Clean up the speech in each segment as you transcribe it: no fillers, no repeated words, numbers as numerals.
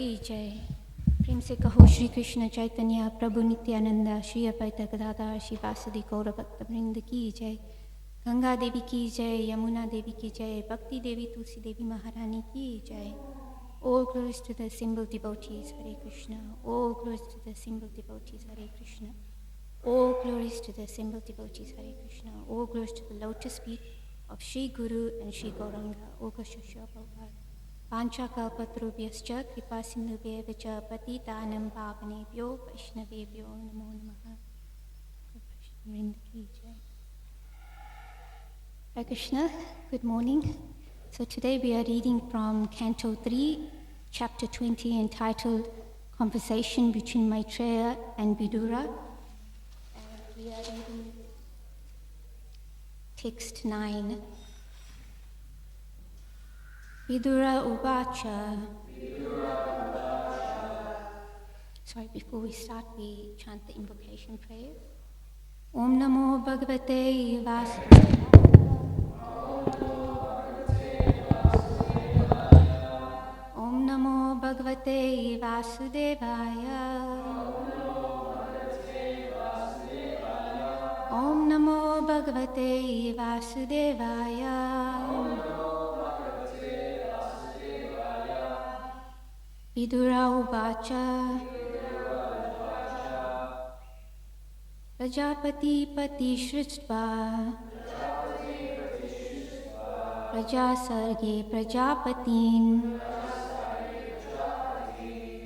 की जय। प्रेम से कहो श्री कृष्ण चैतन्य प्रभु नित्यानंद श्री अद्वैत गदाधर श्री वासुदेव गौर भक्त वृंद की जय। गंगा देवी की जय, यमुना देवी की जय, भक्ति देवी तुलसी देवी महारानी की जय। All glories to the symbol devotees, Hare Krishna. All glories to the symbol devotees, Hare Krishna. All glories to the symbol devotees, Hare Krishna. All glories to the lotus feet of Shri Guru and Shri Gauranga. All glories to Shri Prabhupada. Pancha kalpatrubhyascha kripa sindhubhyeva cha patitanam pavanebhyo vaishnavebhyo namo namaha. Vrinda ki jai. Hare Krishna, good morning. So today we are reading from Canto 3, Chapter 20, entitled Conversation Between Maitreya and Vidura. And we are reading text 9. Vidura Uvacha. Sorry, before we start, we chant the invocation prayer. Om Namo Bhagavate Vasudevaya. Om Namo Bhagavate Vasudevaya. Om Namo Bhagavate Vasudevaya. Vidura Uvacha. Prajapati Pati Shristva. Prajasarge Prajapatin.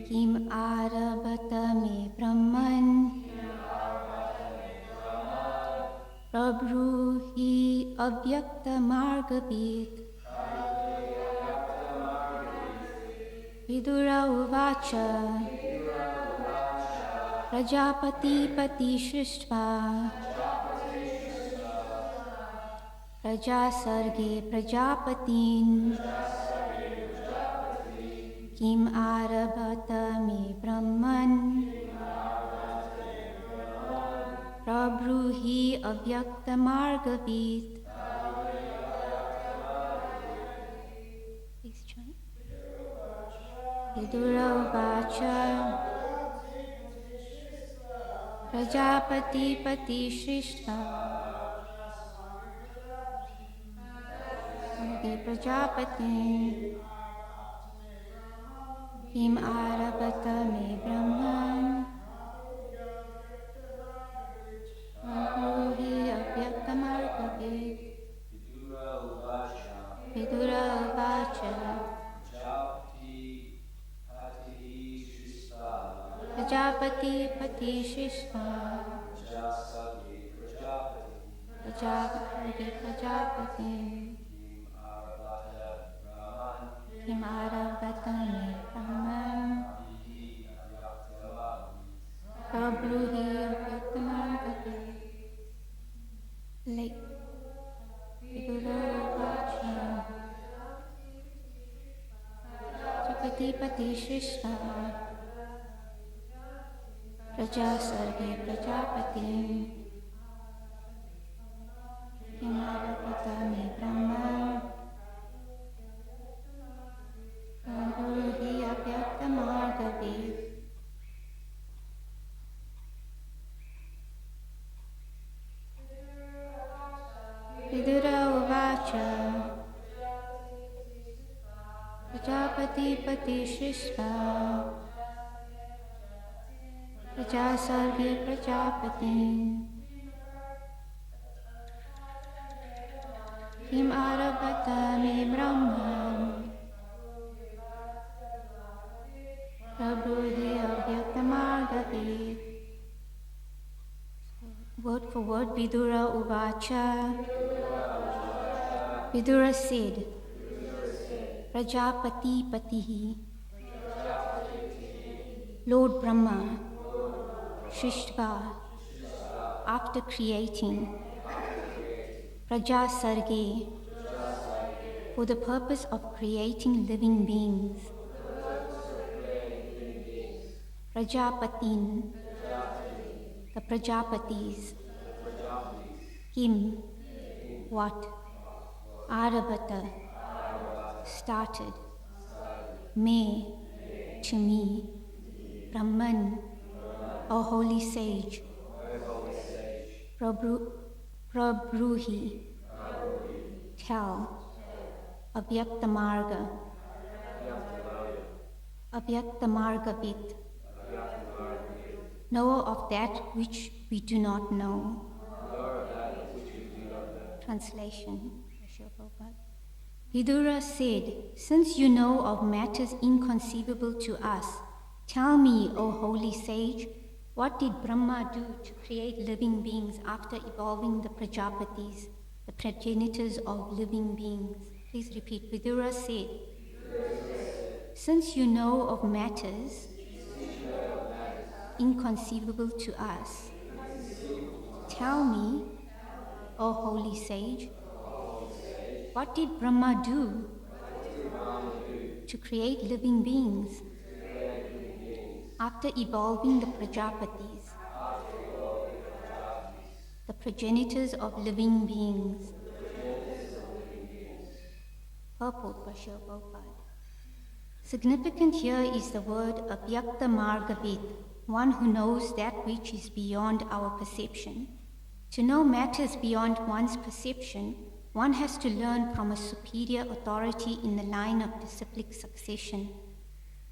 Kim Arabhata me Brahman. Prabhuhi Avyakta Margavit. Vidura Uvacha. Prajapati Pati Shristva. Prajasarge Prajapatin. Kim Arabhata me Brahman. Prabhuhi Avyakta Margavit. Please join. Vidura Uvacha. Prajapati Pati Shristha. Prajapati. Kim Arabhata me Brahman. Prabhuhi Avyakta Margavit. Vidura Uvacha. Prajapati Pati Shristha. Prajapati Prajapati. Kim Arabhata me Brahman. Prabhuhi Avyakta Margavit. Lake Vidura Uvacha. Prajapati Pati Shristha. Prajasarge Prajapati. Kim Arabhata me Brahman. Prabhuhi Avyakta Margavit. Vidura Uvacha. Prajapati Pati Shristha. Prajasarge Prajapati. Kim Arabhata me Brahman. Prabhuhi Avyakta Margavit. Word for word, Vidura Uvacha. Vidura said, Prajapati Patihi, Lord Brahma, Shristva, after creating Prajasarge, for the purpose of creating living beings, Prajapatin, the Prajapatis, Kim, what, Arabhata, started, me, to me, Brahman, O holy sage, Prabruhi, tell, Avyaktamarga, Avyaktamargavit, knower of that which we do not know. Translation. Vidura said, since you know of matters inconceivable to us, tell me, O holy sage, what did Brahma do to create living beings after evolving the Prajapatis, the progenitors of living beings? Please repeat. Vidura said, since you know of matters inconceivable to us, tell me, O holy sage, what did Brahma do to create living beings after evolving the Prajapatis, the progenitors of living beings? Purport by Srila Prabhupada. Significant here is the word Avyakta Margavid, one who knows that which is beyond our perception. To know matters beyond one's perception, one has to learn from a superior authority in the line of disciplic succession.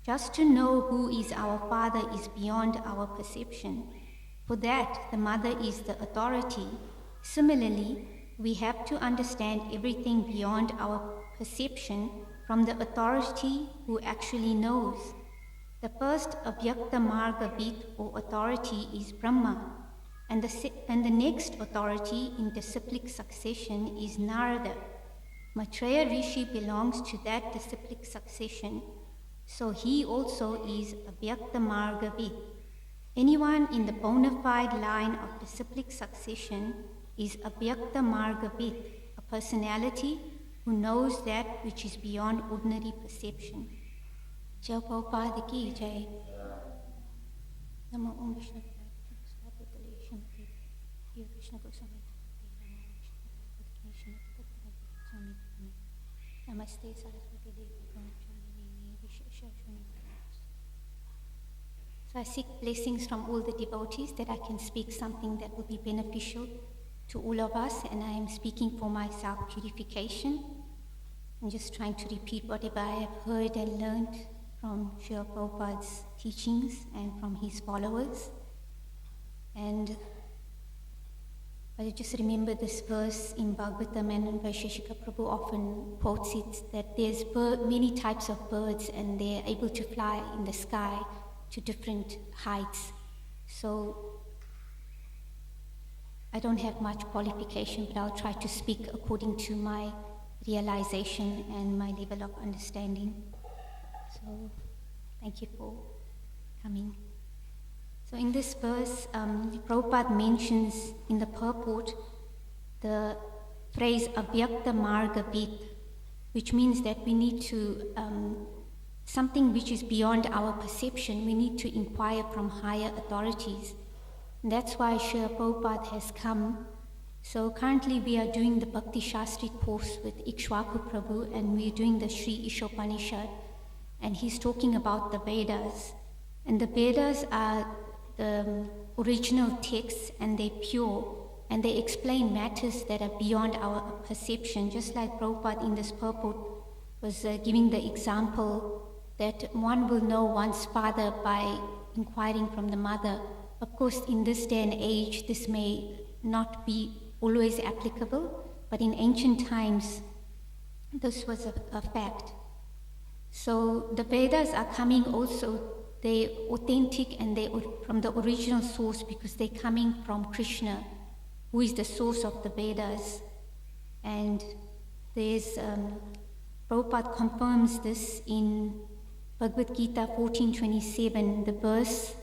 Just to know who is our father is beyond our perception. For that, the mother is the authority. Similarly, we have to understand everything beyond our perception from the authority who actually knows. The first Avyakta Margavit or authority is Brahma, and the next authority in disciplic succession is Narada. Maitreya Rishi belongs to that disciplic succession, so he also is Avyakta Margavit. Anyone in the bona fide line of disciplic succession is Avyakta Margavit, a personality who knows that which is beyond ordinary perception. Jai Prabhupada ki jai. Namo Om Vishnu Namaste Saraswati Devi. So I seek blessings from all the devotees that I can speak something that will be beneficial to all of us, and I am speaking for my self-purification. I'm just trying to repeat whatever I have heard and learned from Srila Prabhupada's teachings and from his followers. And I just remember this verse in Bhagavatam, and Vaisheshika Prabhu often quotes it, that there's many types of birds and they're able to fly in the sky to different heights. So I don't have much qualification, but I'll try to speak according to my realization and my level of understanding. So thank you for coming. So in this verse, Prabhupada mentions in the purport the phrase Avyakta Margavit, which means that we need to, something which is beyond our perception, we need to inquire from higher authorities. And that's why Srila Prabhupada has come. So currently we are doing the Bhakti Shastri course with Ikshwaku Prabhu, and we're doing the Sri Ishopanishad, and he's talking about the Vedas. And the Vedas are the original texts, and they're pure, and they explain matters that are beyond our perception, just like Prabhupada in this purport was giving the example that one will know one's father by inquiring from the mother. Of course, in this day and age, this may not be always applicable, but in ancient times, this was a fact. So the Vedas are coming also, they're authentic and they're from the original source because they're coming from Krishna, who is the source of the Vedas. And there's, Prabhupada confirms this in Bhagavad Gita 14:27, the verse,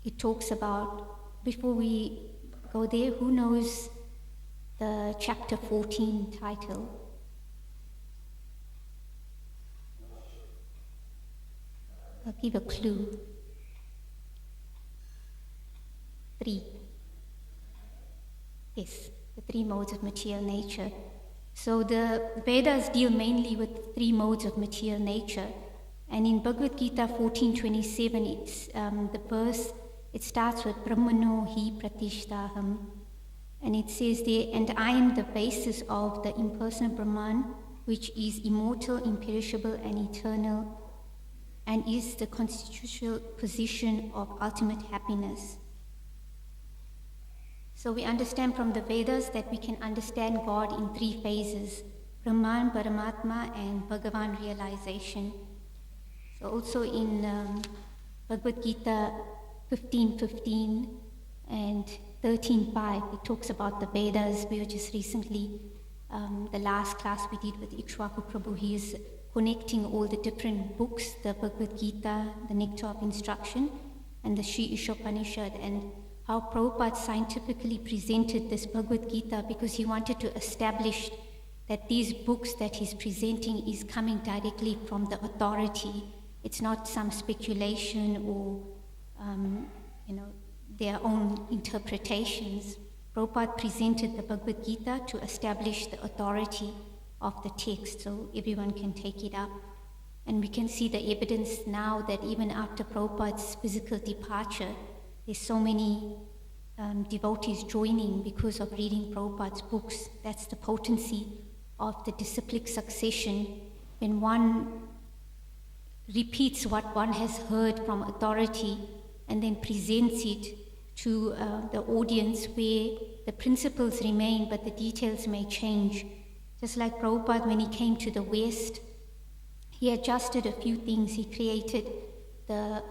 it talks about, before we go there, who knows the chapter 14 title? I'll give a clue. 3. Yes, the 3 modes of material nature. So the Vedas deal mainly with 3 modes of material nature. And in Bhagavad Gita 14:27, it's the verse, it starts with Brahmano hi pratishtaham. And it says there, and I am the basis of the impersonal Brahman, which is immortal, imperishable, and eternal, and is the constitutional position of ultimate happiness. So we understand from the Vedas that we can understand God in three phases: Brahman, Paramatma, and Bhagavan realization. So also in Bhagavad Gita 15:15 and 13:5, it talks about the Vedas. We were just recently, the last class we did with Ikshvaku Prabhu, he is connecting all the different books, the Bhagavad Gita, the Nectar of Instruction, and the Sri Ishopanishad, and how Prabhupada scientifically presented this Bhagavad Gita, because he wanted to establish that these books that he's presenting is coming directly from the authority. It's not some speculation or, their own interpretations. Prabhupada presented the Bhagavad Gita to establish the authority of the text, so everyone can take it up. And we can see the evidence now that even after Prabhupada's physical departure, there's so many devotees joining because of reading Prabhupada's books. That's the potency of the disciplic succession. When one repeats what one has heard from authority and then presents it to the audience, where the principles remain but the details may change. Just like Prabhupada, when he came to the West, he adjusted a few things. He created the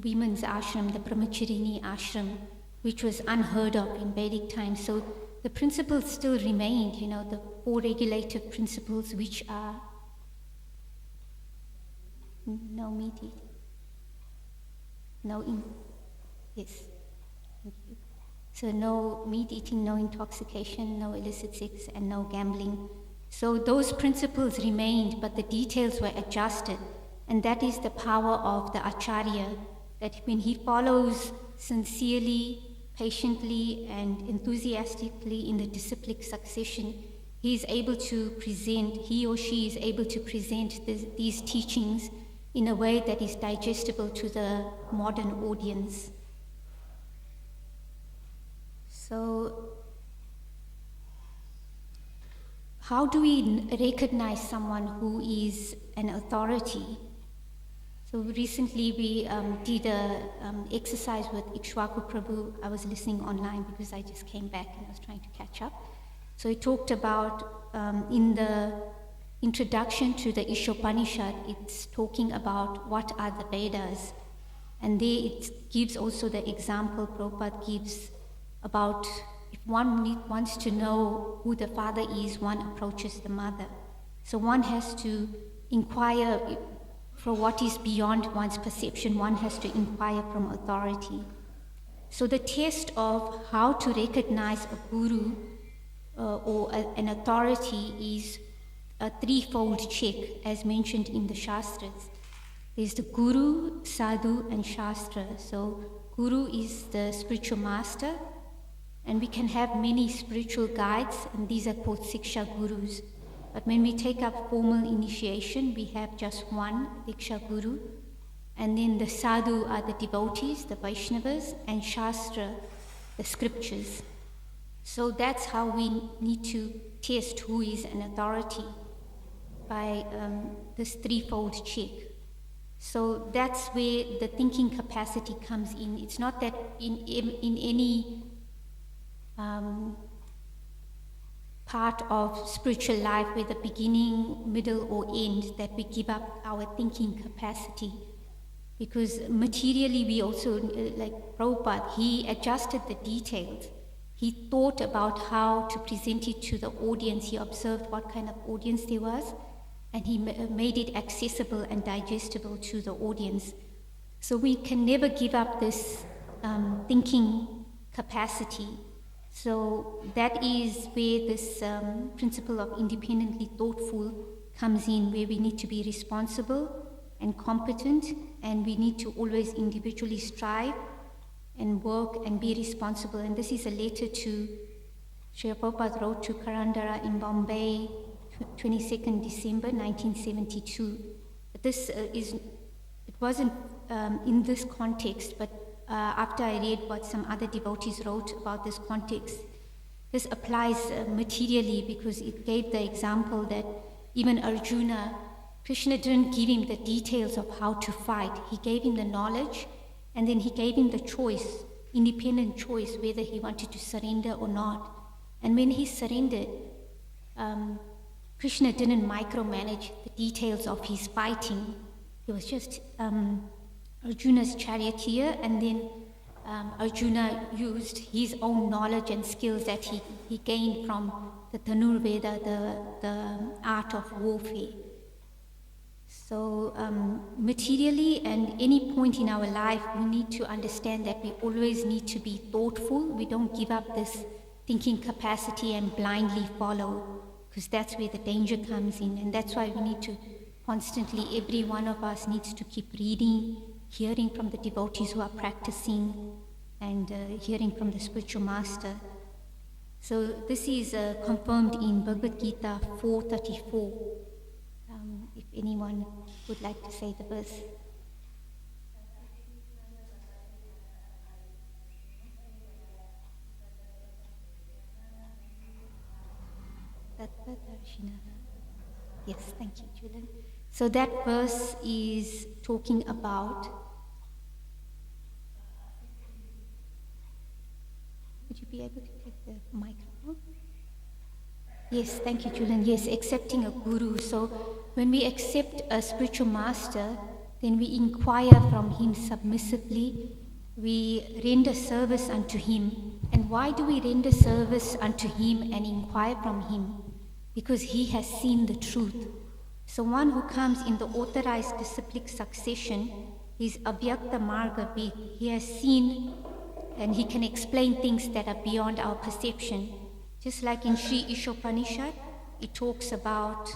women's ashram, the Brahmacharini ashram, which was unheard of in Vedic times. So the principles still remained, the four regulative principles, which are no meat eating, yes, thank you. So no meat eating, no intoxication, no illicit sex, and no gambling. So those principles remained, but the details were adjusted. And that is the power of the Acharya, that when he follows sincerely, patiently, and enthusiastically in the disciplic succession, he is able to present, he or she is able to present these teachings in a way that is digestible to the modern audience. So, how do we recognize someone who is an authority? So recently we did an exercise with Ikshvaku Prabhu. I was listening online because I just came back and I was trying to catch up. So he talked about, in the introduction to the Ishopanishad, it's talking about what are the Vedas. And there it gives also the example Prabhupada gives about if one wants to know who the father is, one approaches the mother. So one has to inquire for what is beyond one's perception. One has to inquire from authority. So the test of how to recognize a guru or an authority is a threefold check, as mentioned in the Shastras. There's the Guru, Sadhu, and Shastra. So Guru is the spiritual master, and we can have many spiritual guides, and these are called Siksha Gurus. But when we take up formal initiation, we have just one Diksha Guru. And then the Sadhu are the devotees, the Vaishnavas, and Shastra, the scriptures. So that's how we need to test who is an authority, by this threefold check. So that's where the thinking capacity comes in. It's not that in any part of spiritual life, whether beginning, middle, or end, that we give up our thinking capacity. Because materially we also, like Prabhupada, he adjusted the details. He thought about how to present it to the audience. He observed what kind of audience there was, and he made it accessible and digestible to the audience. So we can never give up this thinking capacity. So that is where this principle of independently thoughtful comes in, where we need to be responsible and competent, and we need to always individually strive and work and be responsible. And this is a letter to Srila Prabhupada wrote to Karandara in Bombay, 22nd December 1972. The it wasn't in this context, but after I read what some other devotees wrote about this context, this applies materially, because it gave the example that even Arjuna, Krishna didn't give him the details of how to fight. He gave him the knowledge, and then he gave him the choice, independent choice, whether he wanted to surrender or not. And when he surrendered, Krishna didn't micromanage the details of his fighting. It was just Arjuna's charioteer, and then Arjuna used his own knowledge and skills that he gained from the Dhanurveda, the art of warfare. So materially, and any point in our life, we need to understand that we always need to be thoughtful. We don't give up this thinking capacity and blindly follow, because that's where the danger comes in. And that's why we need to constantly, every one of us needs to keep reading, hearing from the devotees who are practicing, and hearing from the spiritual master. So this is confirmed in Bhagavad Gita 4:34. If anyone would like to say the verse. Yes, thank you, Julian. So that verse is talking about, would you be able to take the microphone? Yes, thank you, Julian. Yes, accepting a guru. So when we accept a spiritual master, then we inquire from him submissively. We render service unto him. And why do we render service unto him and inquire from him? Because he has seen the truth. So one who comes in the authorized disciplic succession is Abhyakta Marga Vid. He has seen and he can explain things that are beyond our perception. Just like in Sri Ishopanishad, it talks about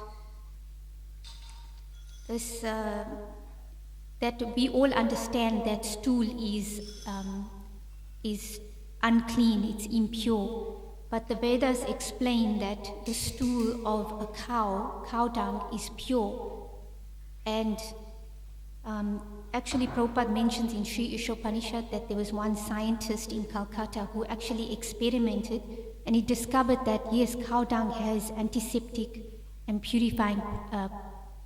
this, that we all understand that stool is unclean, it's impure. But the Vedas explain that the stool of a cow dung, is pure. And actually Prabhupada mentions in Sri Ishopanishad that there was one scientist in Calcutta who actually experimented, and he discovered that yes, cow dung has antiseptic and purifying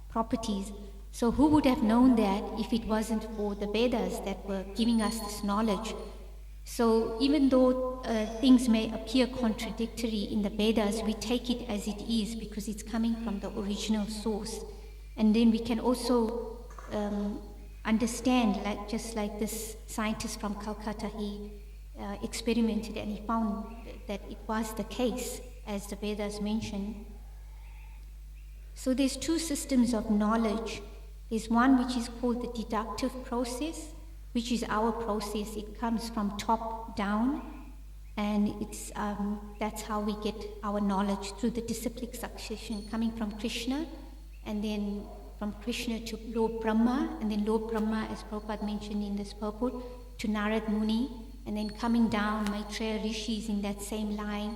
properties. So who would have known that if it wasn't for the Vedas that were giving us this knowledge? So even though things may appear contradictory in the Vedas, we take it as it is because it's coming from the original source. And then we can also understand, like just like this scientist from Calcutta, he experimented and he found that it was the case, as the Vedas mention. So there's two systems of knowledge. There's one which is called the deductive process, which is our process. It comes from top down, and it's that's how we get our knowledge, through the disciplic succession, coming from Krishna, and then from Krishna to Lord Brahma, and then Lord Brahma, as Prabhupada mentioned in this purport, to Narad Muni, and then coming down, Maitreya Rishis in that same line,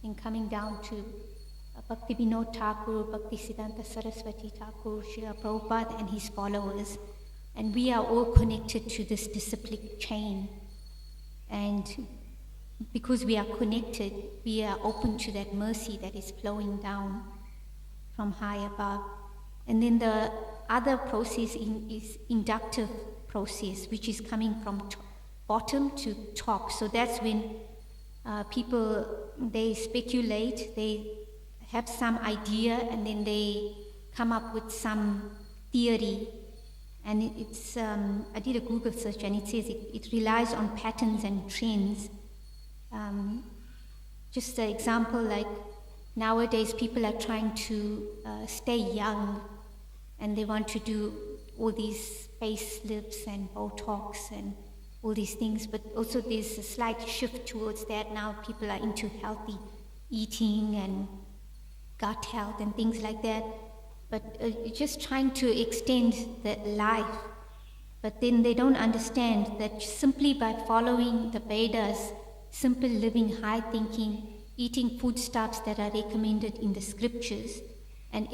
and coming down to Bhakti Vinod Thakur, Bhakti Siddhanta Saraswati Thakur, Srila Prabhupada and his followers. And we are all connected to this disciplic chain. And because we are connected, we are open to that mercy that is flowing down from high above. And then the other process is inductive process, which is coming from bottom to top. So that's when people, they speculate, they have some idea, and then they come up with some theory. And it's, I did a Google search, and it says it relies on patterns and trends. Just an example, like nowadays people are trying to stay young, and they want to do all these facelifts and Botox and all these things, but also there's a slight shift towards that. Now people are into healthy eating and gut health and things like that. But just trying to extend the life. But then they don't understand that simply by following the Vedas, simple living, high thinking, eating foodstuffs that are recommended in the scriptures, and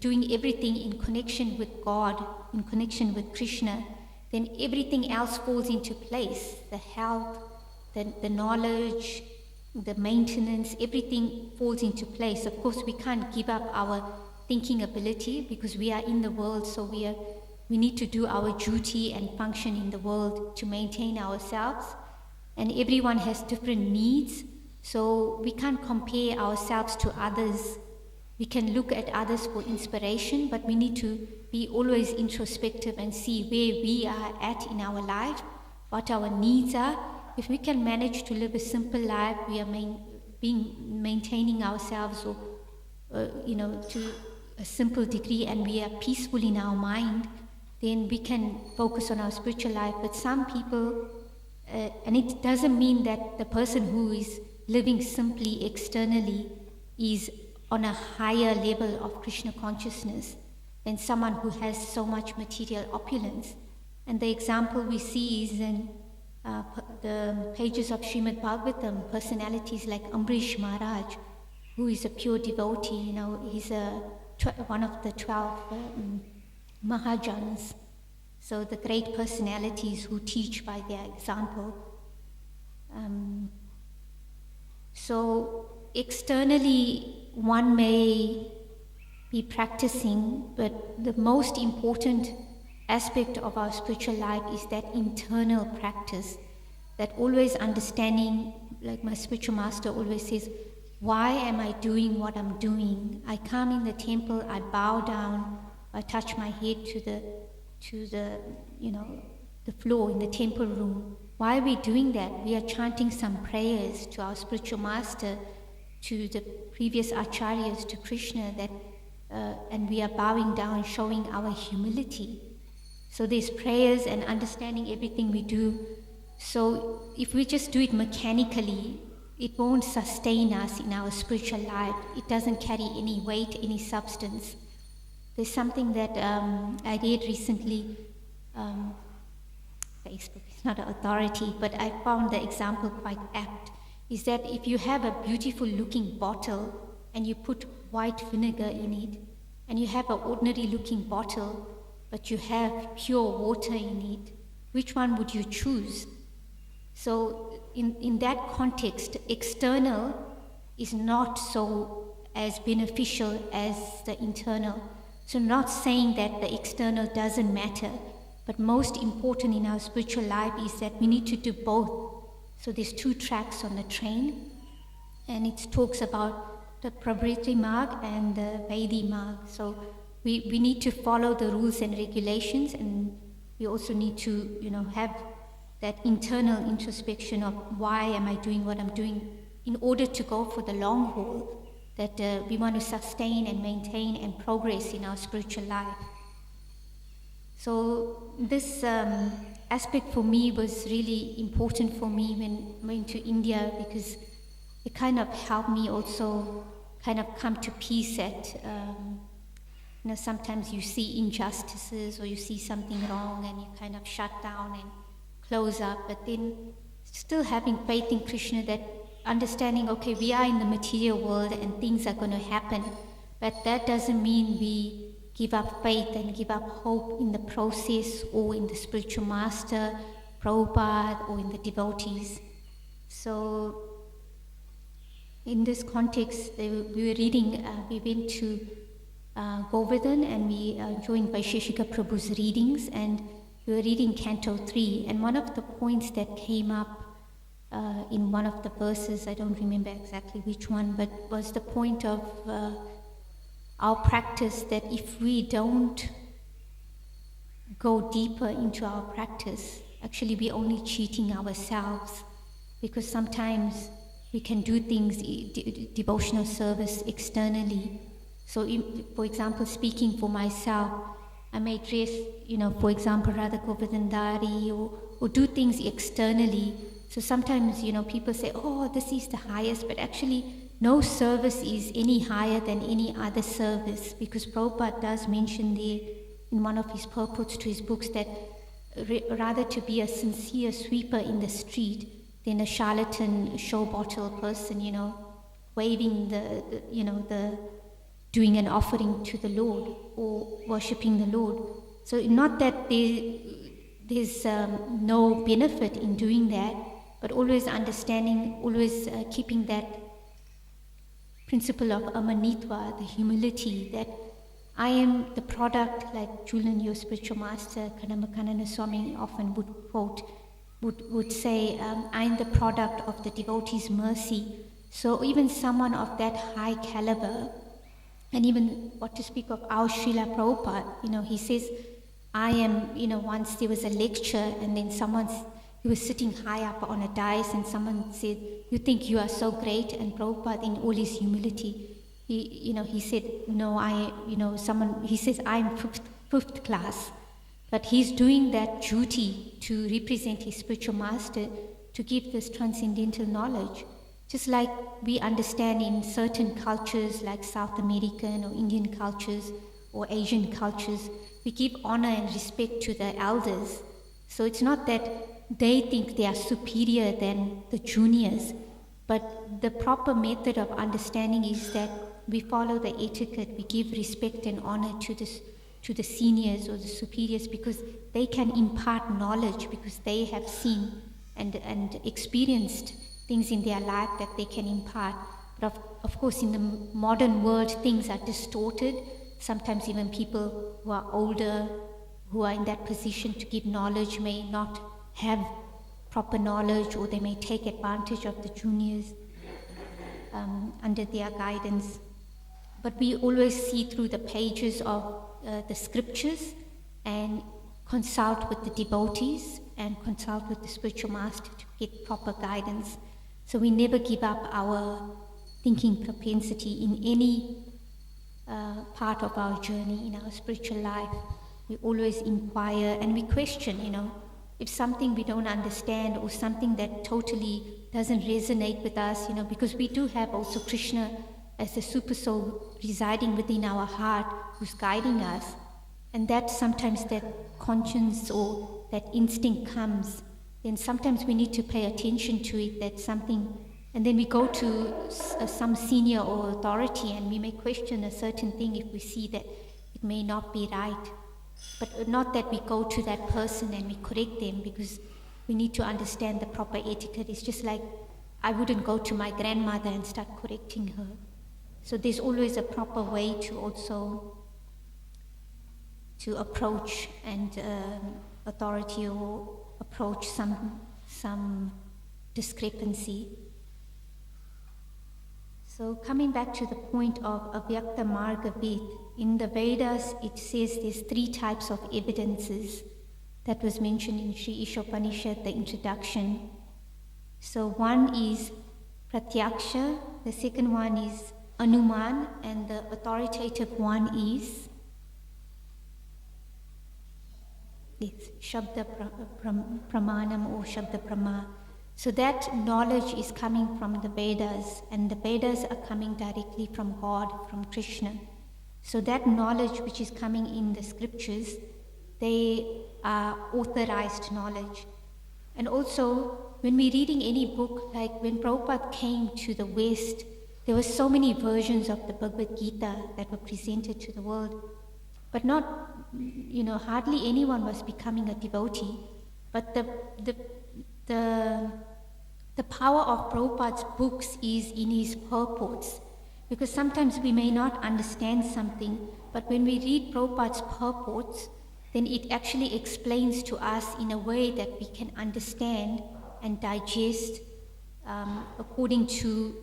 doing everything in connection with God, in connection with Krishna, then everything else falls into place. The health, the knowledge, the maintenance, everything falls into place. Of course, we can't give up our thinking ability because we are in the world, so we need to do our duty and function in the world to maintain ourselves. And everyone has different needs, so we can't compare ourselves to others. We can look at others for inspiration, but we need to be always introspective and see where we are at in our life, what our needs are. If we can manage to live a simple life, we are maintaining ourselves to a simple degree, and we are peaceful in our mind, then we can focus on our spiritual life. But some people, and it doesn't mean that the person who is living simply externally is on a higher level of Krishna consciousness than someone who has so much material opulence. And the example we see is in the pages of Srimad Bhagavatam, personalities like Ambrish Maharaj, who is a pure devotee. He's one of the 12 Mahajans. So the great personalities who teach by their example. So externally, one may be practicing, but the most important aspect of our spiritual life is that internal practice, that always understanding, like my spiritual master always says, why am I doing what I'm doing? I come in the temple, I bow down, I touch my head to the floor in the temple room. Why are we doing that? We are chanting some prayers to our spiritual master, to the previous acharyas, to Krishna, and we are bowing down, showing our humility. So there's prayers and understanding everything we do. So if we just do it mechanically, it won't sustain us in our spiritual life. It doesn't carry any weight, any substance. There's something that I read recently. Facebook is not an authority, but I found the example quite apt, is that if you have a beautiful looking bottle and you put white vinegar in it, and you have an ordinary looking bottle, but you have pure water in it, which one would you choose? So in that context, external is not so as beneficial as the internal. So not saying that the external doesn't matter, but most important in our spiritual life is that we need to do both. So there's 2 tracks on the train, and it talks about the Pravriti Marg and the Vaidhi Marg. So we need to follow the rules and regulations, and we also need to have that internal introspection of why am I doing what I'm doing, in order to go for the long haul, that we want to sustain and maintain and progress in our spiritual life. So this aspect for me was really important for me when I went to India, because it kind of helped me also kind of come to peace at, sometimes you see injustices or you see something wrong and you kind of shut down and close up, but then still having faith in Krishna, that understanding, okay, we are in the material world and things are going to happen, but that doesn't mean we give up faith and give up hope in the process or in the spiritual master, Prabhupada, or in the devotees. So in this context, we were reading, we went to Govardhana, and we joined Vaisheshika Prabhu's readings, and we were reading Canto 3, and one of the points that came up in one of the verses, I don't remember exactly which one, but was the point of our practice, that if we don't go deeper into our practice, actually we're only cheating ourselves, because sometimes we can do things, devotional service externally. So for example, speaking for myself, I may dress, for example, Radha Govardhandari, or do things externally. So sometimes, people say, oh, this is the highest, but actually no service is any higher than any other service, because Prabhupada does mention there in one of his purports to his books that rather to be a sincere sweeper in the street than a charlatan show bottle person, waving the doing an offering to the Lord or worshipping the Lord. So not that there's no benefit in doing that, but always understanding, always keeping that principle of amanitva, the humility, that I am the product, like Julian, your spiritual master, Kadamba Swami often would quote, would say, I am the product of the devotee's mercy. So even someone of that high caliber, and even what to speak of our Srila Prabhupada, he says, I am, once there was a lecture and then he was sitting high up on a dais and someone said, you think you are so great? And Prabhupada, in all his humility, he said, no, he says, I'm fifth class. But he's doing that duty to represent his spiritual master, to give this transcendental knowledge. Just like we understand in certain cultures like South American or Indian cultures or Asian cultures, we give honor and respect to the elders. So it's not that they think they are superior than the juniors, but the proper method of understanding is that we follow the etiquette, we give respect and honor to the seniors or the superiors, because they can impart knowledge, because they have seen and experienced things in their life that they can impart. But of course, in the modern world, things are distorted. Sometimes even people who are older, who are in that position to give knowledge, may not have proper knowledge, or they may take advantage of the juniors under their guidance. But we always see through the pages of the scriptures and consult with the devotees and consult with the spiritual master to get proper guidance. So we never give up our thinking propensity in any part of our journey in our spiritual life. We always inquire and we question, if something we don't understand or something that totally doesn't resonate with us, because we do have also Krishna as a super soul residing within our heart who's guiding us. And that sometimes that conscience or that instinct comes, then sometimes we need to pay attention to it, that something, and then we go to some senior or authority and we may question a certain thing if we see that it may not be right. But not that we go to that person and we correct them, because we need to understand the proper etiquette. It's just like I wouldn't go to my grandmother and start correcting her. So there's always a proper way to also to approach and authority or approach some discrepancy. So coming back to the point of Avyakta Marga Vid, in the Vedas it says there's 3 types of evidences that was mentioned in Sri Ishopanishad, the introduction. So one is Pratyaksha, the second one is Anuman, and the authoritative one is Shabda Pramanam or Shabda Prama. So that knowledge is coming from the Vedas, and the Vedas are coming directly from God, from Krishna. So that knowledge which is coming in the scriptures, they are authorized knowledge. And also, when we're reading any book, like when Prabhupada came to the West, there were so many versions of the Bhagavad Gita that were presented to the world. But not, hardly anyone was becoming a devotee. But the power of Prabhupada's books is in his purports. Because sometimes we may not understand something, but when we read Prabhupada's purports, then it actually explains to us in a way that we can understand and digest according to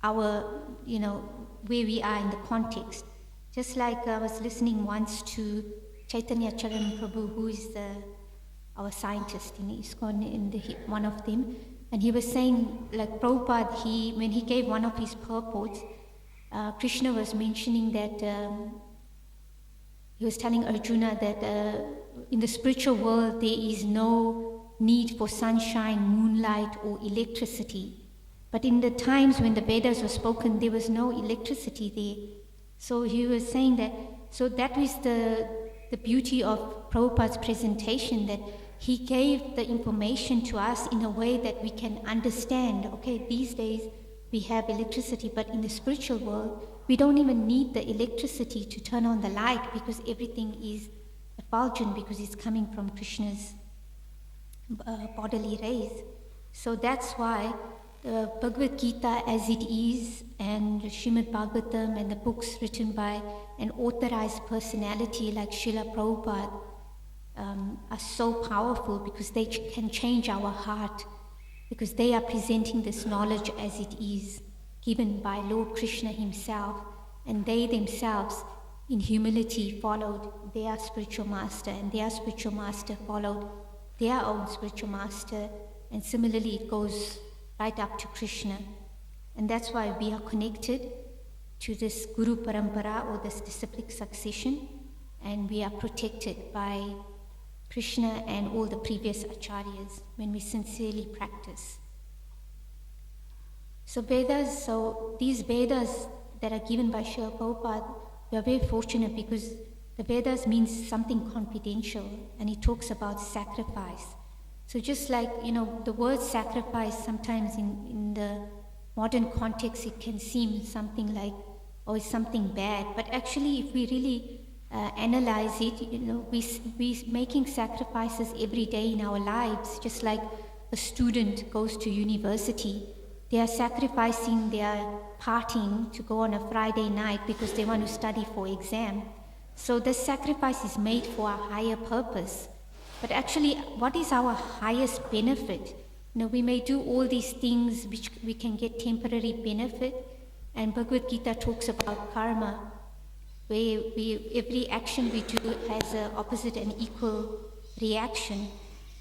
our, where we are in the context. Just like I was listening once to Chaitanya Charan Prabhu, who is our scientist in ISKCON, one of them, and he was saying, like Prabhupada, when he gave one of his purports, Krishna was mentioning that, he was telling Arjuna that in the spiritual world there is no need for sunshine, moonlight or electricity. But in the times when the Vedas were spoken, there was no electricity there. So he was saying that, so that was the beauty of Prabhupada's presentation, that he gave the information to us in a way that we can understand, okay, these days we have electricity, but in the spiritual world, we don't even need the electricity to turn on the light because everything is effulgent because it's coming from Krishna's bodily rays. So that's why the Bhagavad Gita as it is and Srimad Bhagavatam and the books written by an authorized personality like Srila Prabhupada are so powerful because they can change our heart, because they are presenting this knowledge as it is, given by Lord Krishna himself, and they themselves in humility followed their spiritual master, and their spiritual master followed their own spiritual master, and similarly it goes right up to Krishna. And that's why we are connected to this Guru Parampara or this disciplic succession, and we are protected by Krishna and all the previous acharyas when we sincerely practice. So these Vedas that are given by Srila Prabhupada, we are very fortunate because the Vedas means something confidential, and it talks about sacrifice. So just like, the word sacrifice sometimes in the modern context, it can seem something like, it's something bad. But actually, if we really analyze it, we're making sacrifices every day in our lives, just like a student goes to university. They are sacrificing their partying to go on a Friday night because they want to study for exam. So the sacrifice is made for a higher purpose. But actually, what is our highest benefit? We may do all these things which we can get temporary benefit, and Bhagavad Gita talks about karma, where every action we do has an opposite and equal reaction.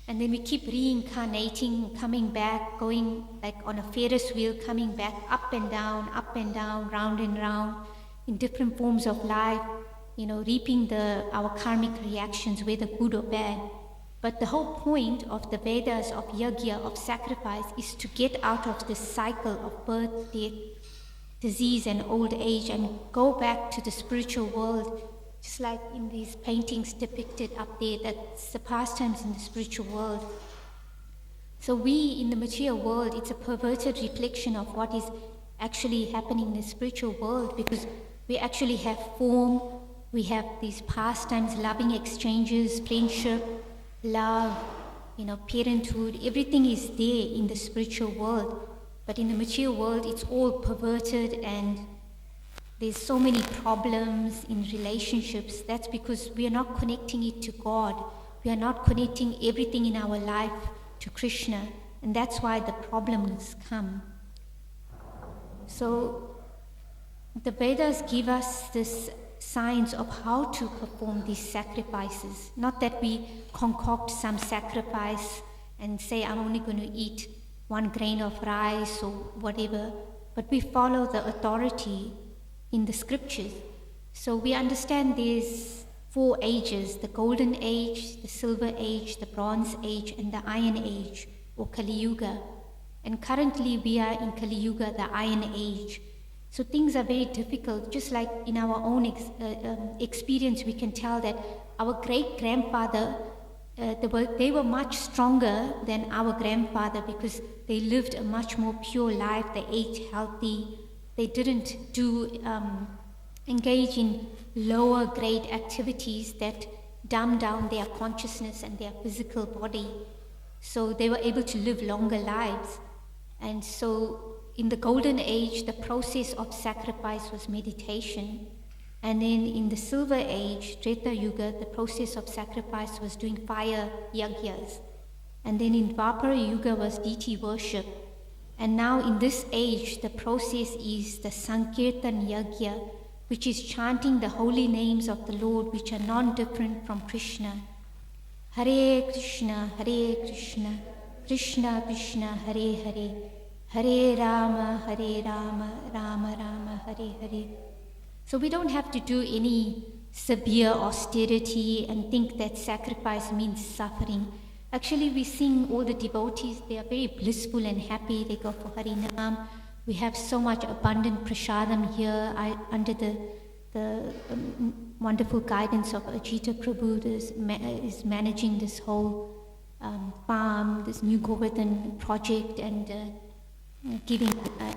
And then we keep reincarnating, coming back, going like on a Ferris wheel, coming back up and down, round and round, in different forms of life, reaping our karmic reactions, whether good or bad. But the whole point of the Vedas, of yajna, of sacrifice, is to get out of this cycle of birth, death, disease and old age and go back to the spiritual world, just like in these paintings depicted up there, that's the pastimes in the spiritual world. So we, in the material world, it's a perverted reflection of what is actually happening in the spiritual world, because we actually have form, we have these pastimes, loving exchanges, friendship, love, parenthood, everything is there in the spiritual world. But in the material world, it's all perverted and there's so many problems in relationships. That's because we are not connecting it to God. We are not connecting everything in our life to Krishna. And that's why the problems come. So the Vedas give us this science of how to perform these sacrifices. Not that we concoct some sacrifice and say, I'm only going to eat 1 grain of rice or whatever, but we follow the authority in the scriptures. So we understand there's 4 ages, the golden age, the silver age, the bronze age, and the iron age, or Kali Yuga. And currently we are in Kali Yuga, the iron age. So things are very difficult. Just like in our own experience, we can tell that our great-grandfather, they were much stronger than our grandfather because they lived a much more pure life. They ate healthy. They didn't engage in lower grade activities that dumb down their consciousness and their physical body. So they were able to live longer lives. And so in the golden age, the process of sacrifice was meditation. And then in the silver age, Treta Yuga, the process of sacrifice was doing fire yajnas. And then in Dwapara Yuga was deity worship. And now in this age, the process is the Sankirtan Yajna, which is chanting the holy names of the Lord, which are non-different from Krishna. Hare Krishna, Krishna Krishna, Hare Hare, Hare Rama, Rama Rama, Hare Hare. So we don't have to do any severe austerity and think that sacrifice means suffering. Actually, we sing all the devotees, they are very blissful and happy. They go for Harinam. We have so much abundant prasadam here under the wonderful guidance of Ajita Prabhu is managing this whole farm, this new Govardhana project, and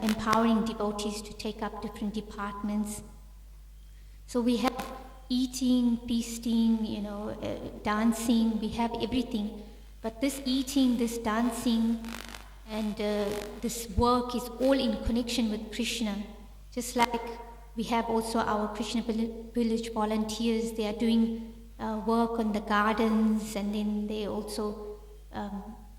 empowering devotees to take up different departments. So we have eating, feasting, dancing, we have everything. But this eating, this dancing, and this work is all in connection with Krishna. Just like we have also our Krishna village volunteers, they are doing work on the gardens, and then they also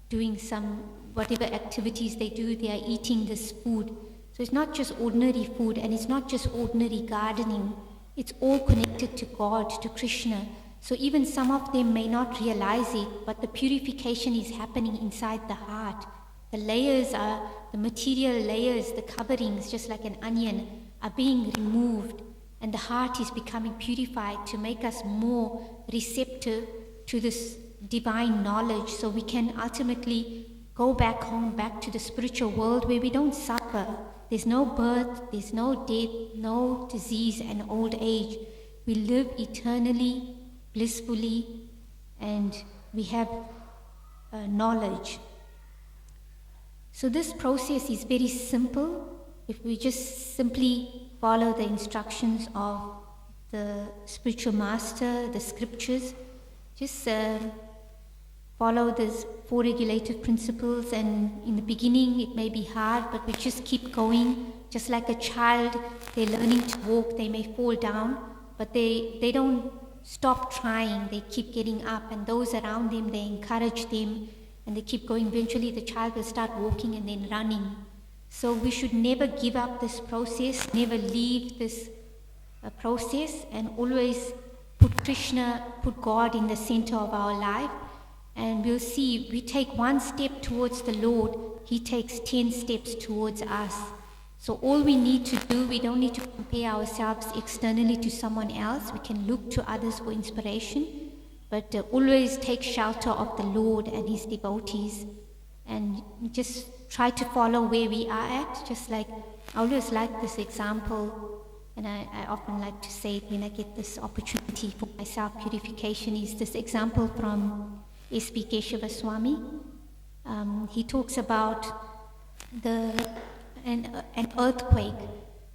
doing some, whatever activities they do, they are eating this food. So it's not just ordinary food, and it's not just ordinary gardening. It's all connected to God, to Krishna. So even some of them may not realize it, but the purification is happening inside the heart. The layers are, the material layers, the coverings, just like an onion, are being removed, and the heart is becoming purified to make us more receptive to this divine knowledge, so we can ultimately go back home, back to the spiritual world where we don't suffer. There's no birth, there's no death, no disease and old age. We live eternally, blissfully, and we have knowledge. So this process is very simple. If we just simply follow the instructions of the spiritual master, the scriptures, just follow these 4 regulative principles, and in the beginning it may be hard, but we just keep going. Just like a child, they're learning to walk, they may fall down, but they don't stop trying, they keep getting up, and those around them, they encourage them, and they keep going. Eventually the child will start walking and then running. So we should never give up this process, never leave this process, and always put Krishna, put God in the center of our life. And we'll see, we take 1 step towards the Lord, He takes 10 steps towards us. So all we need to do, we don't need to compare ourselves externally to someone else. We can look to others for inspiration, but always take shelter of the Lord and His devotees, and just try to follow where we are at. Just like, I always like this example, and I often like to say it when I get this opportunity for my self-purification, is this example from ISKCON Swami. He talks about an earthquake.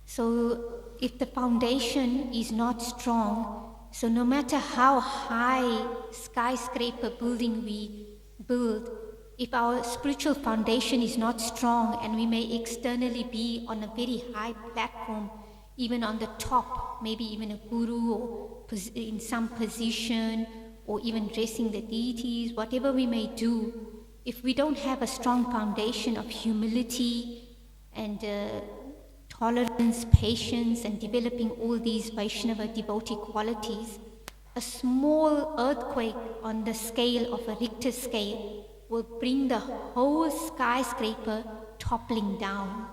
So if the foundation is not strong, so no matter how high skyscraper building we build, if our spiritual foundation is not strong, and we may externally be on a very high platform, even on the top, maybe even a guru or in some position, or even dressing the deities, whatever we may do, if we don't have a strong foundation of humility and tolerance, patience, and developing all these Vaishnava devotee qualities, a small earthquake on the scale of a Richter scale will bring the whole skyscraper toppling down.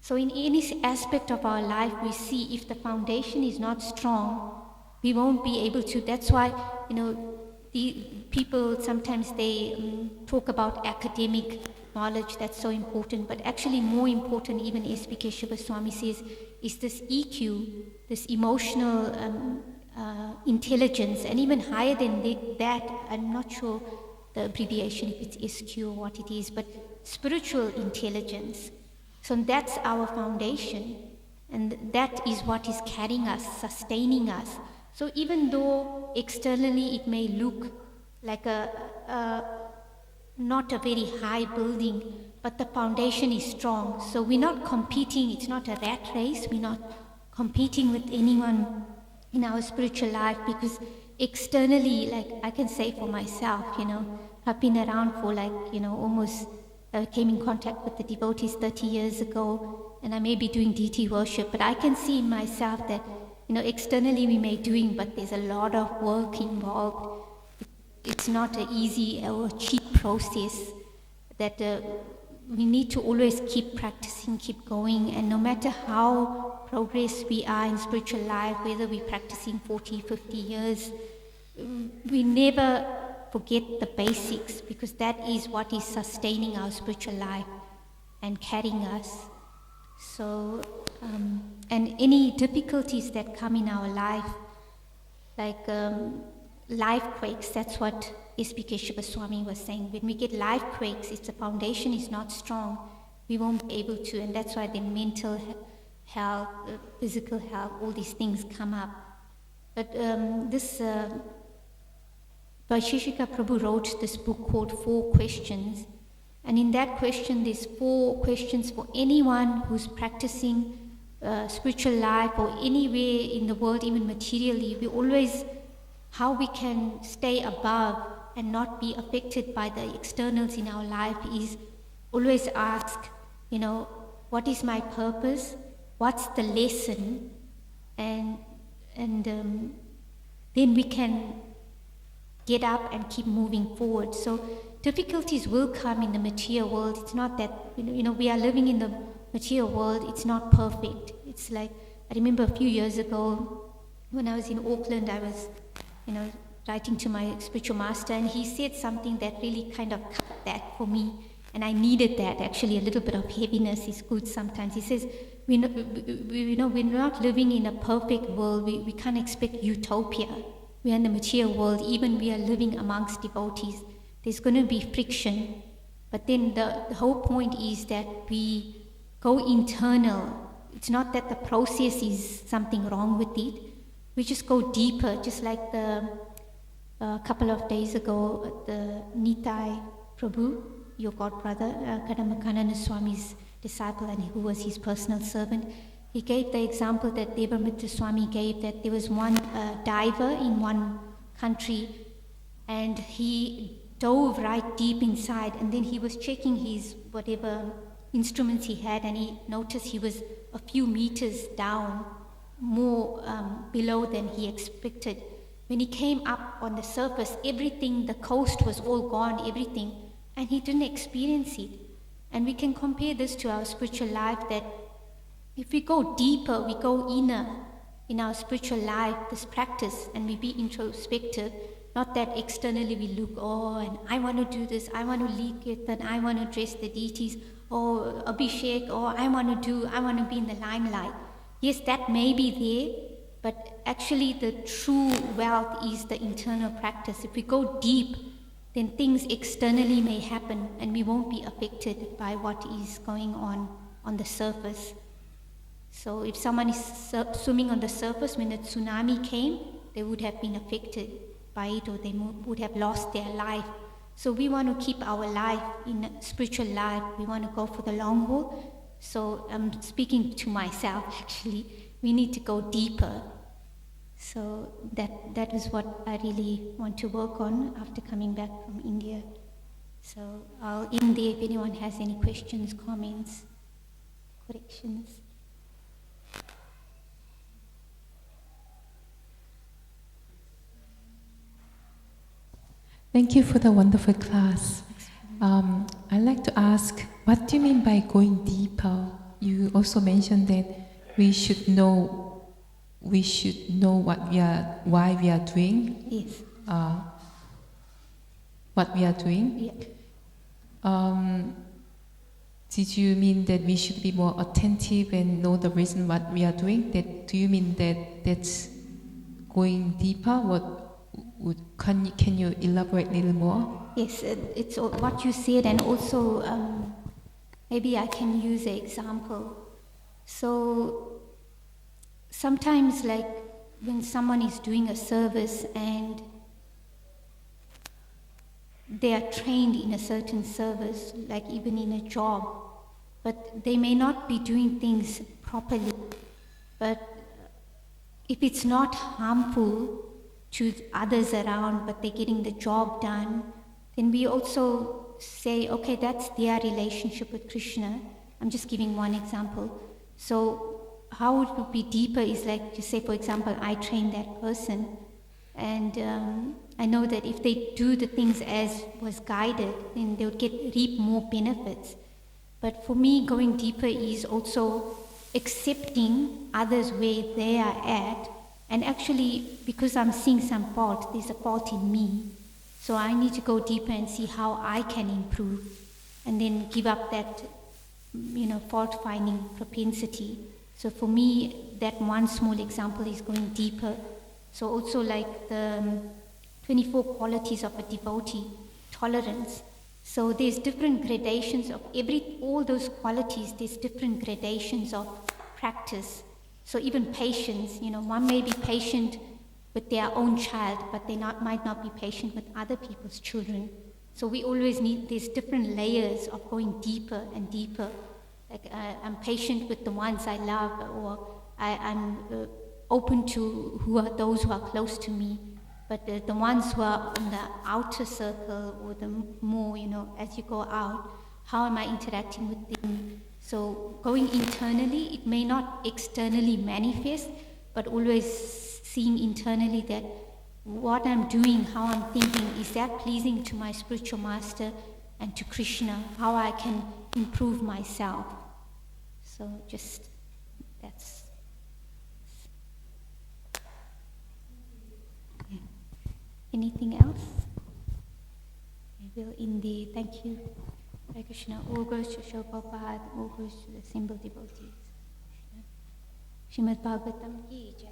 So in any aspect of our life, we see if the foundation is not strong, we won't be able to. That's why, the people sometimes they talk about academic knowledge, that's so important, but actually more important, even ISKCON Swami says, is this EQ, this emotional intelligence, and even higher than that, I'm not sure the abbreviation, if it's SQ or what it is, but spiritual intelligence. So that's our foundation, and that is what is carrying us, sustaining us. So even though externally it may look like not a very high building, but the foundation is strong. So we're not competing, it's not a rat race, we're not competing with anyone in our spiritual life, because externally, like I can say for myself, I've been around for almost came in contact with the devotees 30 years ago, and I may be doing deity worship, but I can see in myself that externally we may doing, but there's a lot of work involved. It's not an easy or cheap process, that we need to always keep practicing, keep going, and no matter how progress we are in spiritual life, whether we're practicing 40, 50 years, we never forget the basics, because that is what is sustaining our spiritual life and carrying us. So, and any difficulties that come in our life, like life quakes, that's what ISKCON Swami was saying. When we get life quakes, if the foundation is not strong, we won't be able to, and that's why the mental health, physical health, all these things come up. But Vaisheshika Prabhu wrote this book called 4 Questions, and in that question there's 4 questions for anyone who's practicing spiritual life or anywhere in the world, even materially. We always, how we can stay above and not be affected by the externals in our life is always ask, what is my purpose? What's the lesson? And then we can get up and keep moving forward. So difficulties will come in the material world. It's not that, we are living in the material world. It's not perfect. It's like, I remember a few years ago when I was in Auckland, I was, writing to my spiritual master, and he said something that really kind of cut that for me. And I needed that. Actually, a little bit of heaviness is good sometimes. He says, we're not living in a perfect world. We can't expect utopia. We are in the material world. Even we are living amongst devotees. There's going to be friction. But then the whole point is that we go internal. It's not that the process is something wrong with it. We just go deeper, just like a couple of days ago, the Nitai Prabhu, your godbrother, Kadambakanana Swami's disciple, and who was his personal servant, he gave the example that Devamitra Swami gave, that there was one diver in one country, and he dove right deep inside, and then he was checking his whatever instruments he had, and he noticed he was a few meters down, more below than he expected. When he came up on the surface, everything, the coast was all gone, everything, and he didn't experience it. And we can compare this to our spiritual life, that if we go deeper, we go inner in our spiritual life, this practice, and we be introspective, not that externally we look, and I want to do this, I want to lead kirtan, I want to dress the deities, or Abhishek, or I want to be in the limelight. Yes, that may be there, but actually the true wealth is the internal practice. If we go deep, then things externally may happen and we won't be affected by what is going on the surface. So if someone is swimming on the surface, when a tsunami came, they would have been affected by it, or they would have lost their life. So we want to keep our life in spiritual life. We want to go for the long haul. So I'm speaking to myself, actually. We need to go deeper. So that is what I really want to work on after coming back from India. So I'll end there if anyone has any questions, comments, corrections. Thank you for the wonderful class. I'd like to ask, what do you mean by going deeper? You also mentioned that we should know why we are doing. Yes. What we are doing. Yeah. Did you mean that we should be more attentive and know the reason what we are doing? Do you mean that that's going deeper? Can you elaborate a little more? Yes, it's what you said, and also maybe I can use an example. So sometimes, like when someone is doing a service and they are trained in a certain service, like even in a job, but they may not be doing things properly. But if it's not harmful to others around, but they're getting the job done, then we also say, okay, that's their relationship with Krishna. I'm just giving one example. So how it would be deeper is like, just say, for example, I train that person, and I know that if they do the things as was guided, then they would reap more benefits. But for me, going deeper is also accepting others where they are at, and actually, because I'm seeing some fault, there's a fault in me. So I need to go deeper and see how I can improve, and then give up that, fault-finding propensity. So for me, that one small example is going deeper. So also like the 24 qualities of a devotee, tolerance. So there's different gradations of all those qualities, there's different gradations of practice. So even patience, one may be patient with their own child, but they might not be patient with other people's children. So we always need these different layers of going deeper and deeper. Like I'm patient with the ones I love, or I'm open to those who are close to me. But the ones who are in the outer circle, or the more, as you go out, how am I interacting with them? So going internally, it may not externally manifest, but always seeing internally that what I'm doing, how I'm thinking, is that pleasing to my spiritual master and to Krishna, how I can improve myself. So just, that's... Yeah. Anything else? I will in the thank you. Hare Krishna. All goes to Srila Prabhupada, all goes to the simple devotees. Srimad Bhagavatam ki jai.